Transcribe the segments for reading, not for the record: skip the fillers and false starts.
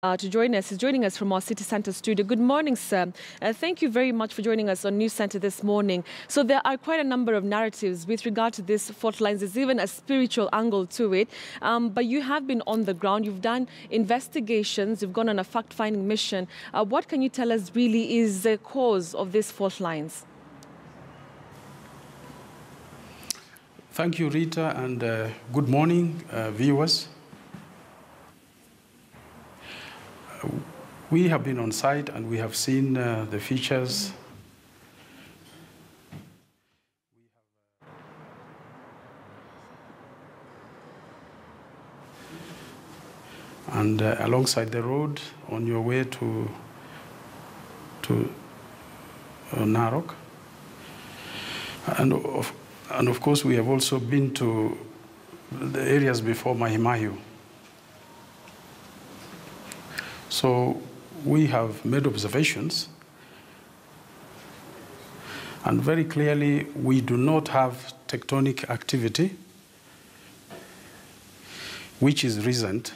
To join us. He's joining us from our City Centre studio. Good morning, sir. Thank you very much for joining us on News Centre this morning. So there are quite a number of narratives with regard to this fault lines. There's even a spiritual angle to it. But you have been on the ground. You've done investigations. You've gone on a fact-finding mission. What can you tell us really is the cause of these fault lines? Thank you, Rita, and good morning, viewers. We have been on site and we have seen the features. And alongside the road on your way to Narok. And of course, we have also been to the areas before Mai Mahiu. So we have made observations, and very clearly we do not have tectonic activity which is recent,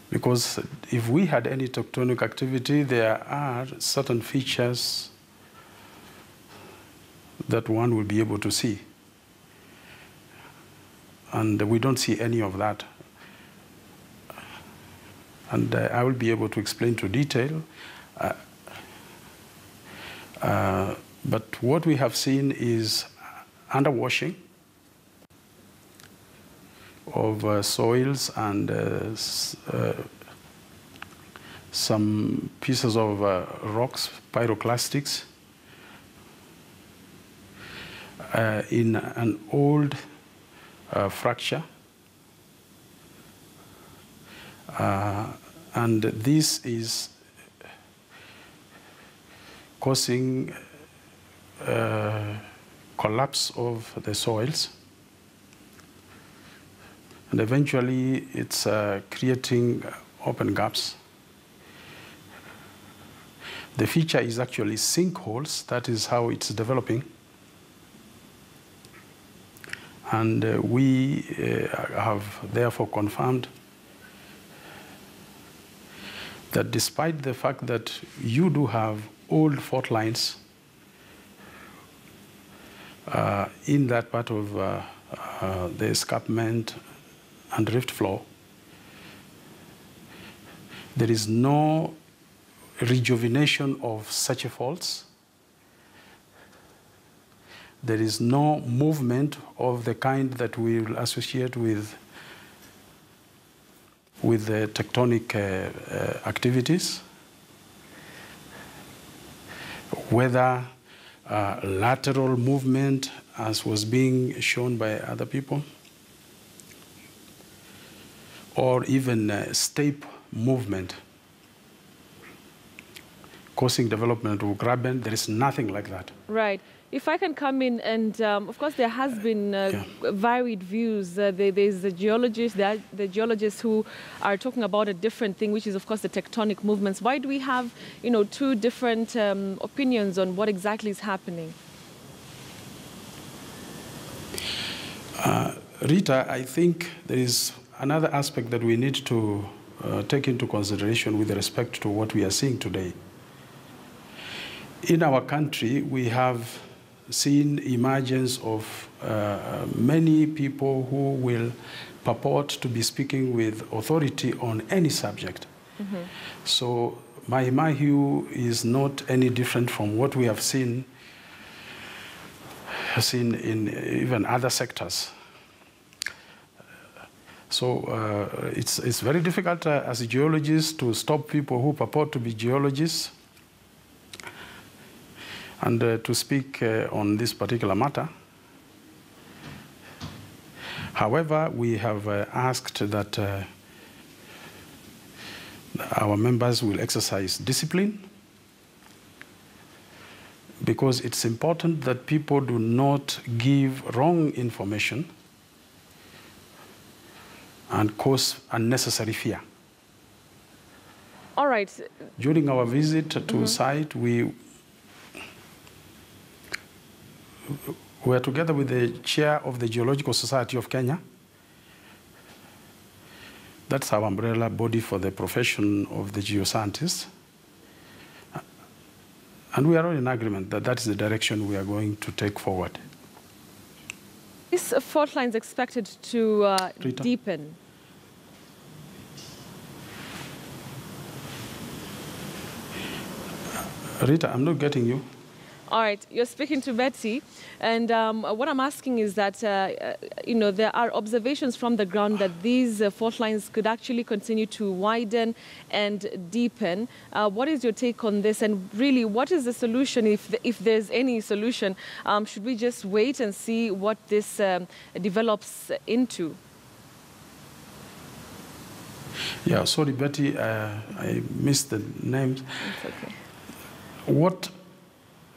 because if we had any tectonic activity, there are certain features that one will be able to see, and we don't see any of that. And I will be able to explain to detail. But what we have seen is underwashing of soils and some pieces of rocks, pyroclastics, in an old fracture. And this is causing collapse of the soils. And eventually it's creating open gaps. The feature is actually sinkholes. That is how it's developing. And we have therefore confirmed that despite the fact that you do have old fault lines in that part of the escarpment and rift flow, there is no rejuvenation of such faults. There is no movement of the kind that we will associate with the tectonic activities, whether lateral movement, as was being shown by other people, or even steep movement causing development of graben. There is nothing like that. Right. If I can come in, and of course there has been varied views. There's the geologists who are talking about a different thing, which is of course the tectonic movements. Why do we have, two different opinions on what exactly is happening? Rita, I think there is another aspect that we need to take into consideration with respect to what we are seeing today. In our country, we have seen emergence of many people who will purport to be speaking with authority on any subject. Mm-hmm. So Mai Mahiu is not any different from what we have seen in even other sectors. So it's very difficult as a geologist to stop people who purport to be geologists and to speak on this particular matter. However, we have asked that our members will exercise discipline, because it's important that people do not give wrong information and cause unnecessary fear. All right. During our visit to site, we were together with the chair of the Geological Society of Kenya, That's our umbrella body for the profession of the geoscientists. And we are all in agreement that that is the direction we are going to take forward. This fault line is expected to deepen. Rita, I'm not getting you. All right, you're speaking to Betty, and what I'm asking is that, you know, there are observations from the ground that these fault lines could actually continue to widen and deepen. What is your take on this, and really, what is the solution, if there's any solution? Should we just wait and see what this develops into? Yeah, sorry, Betty, I missed the names. It's okay.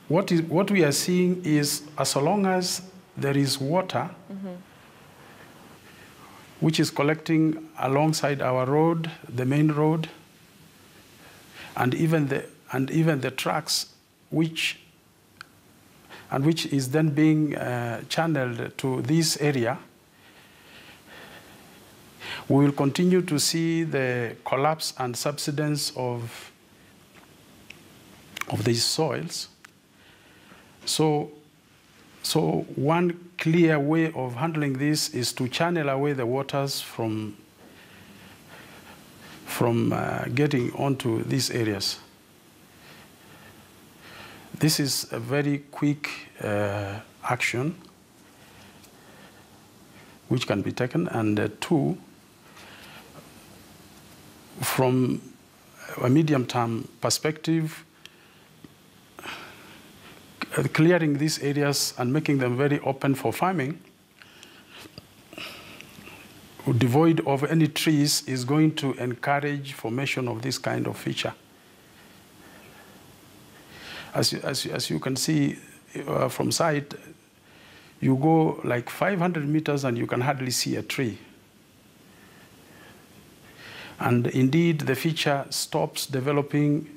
What we are seeing is, as long as there is water, which is collecting alongside our road, the main road, and even the tracks, which is then being channeled to this area, we will continue to see the collapse and subsidence of these soils. So one clear way of handling this is to channel away the waters from getting onto these areas. This is a very quick action which can be taken, and two, from a medium-term perspective, clearing these areas and making them very open for farming, devoid of any trees, is going to encourage formation of this kind of feature. As you can see from site, you go like 500 meters and you can hardly see a tree. And indeed, the feature stops developing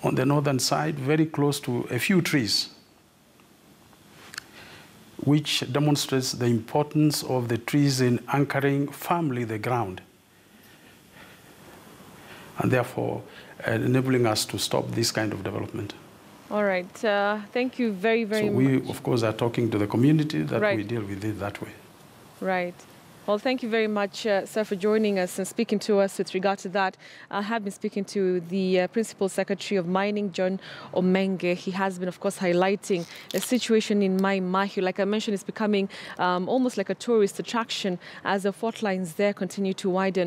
on the northern side, very close to a few trees, which demonstrates the importance of the trees in anchoring firmly the ground, and therefore enabling us to stop this kind of development. All right. Thank you very, very much. So we, of course, are talking to the community that Right. we deal with it that way. Right. Well, thank you very much, sir, for joining us and speaking to us with regard to that. I have been speaking to the Principal Secretary of Mining, John Omenge. He has been, of course, highlighting the situation in Mai Mahiu. Like I mentioned, it's becoming almost like a tourist attraction as the fault lines there continue to widen.